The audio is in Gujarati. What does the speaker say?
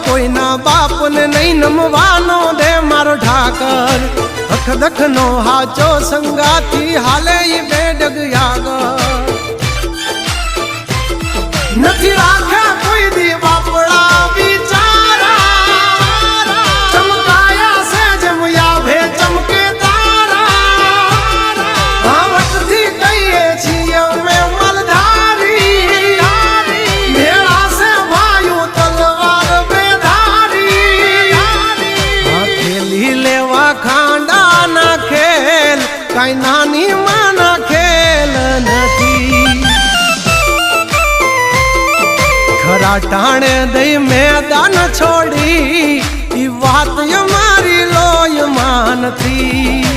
કોઈના બાપને નહીં નમવાનો દે મારો ઠાકર અખદખ નો હાચો સંગાથી હાલે ઈ બેડગ યાગર નથી રાખ્યા કોઈ દી બાપડા બિચારા ચમકાયા છે જેમ યાભે ચમકે તારા ભાવટથી કહીએ છીએ અમે મલધારી ભેળા છે ભાઈઓ તલવાર બેધારી હથેલી લેવા ખાંડા ના ખેલ કઈ નાની માના ખેલ નથી ખરા ટાણે દઈ મેદાન છોડી ઈ વાત મારી લોય માનથી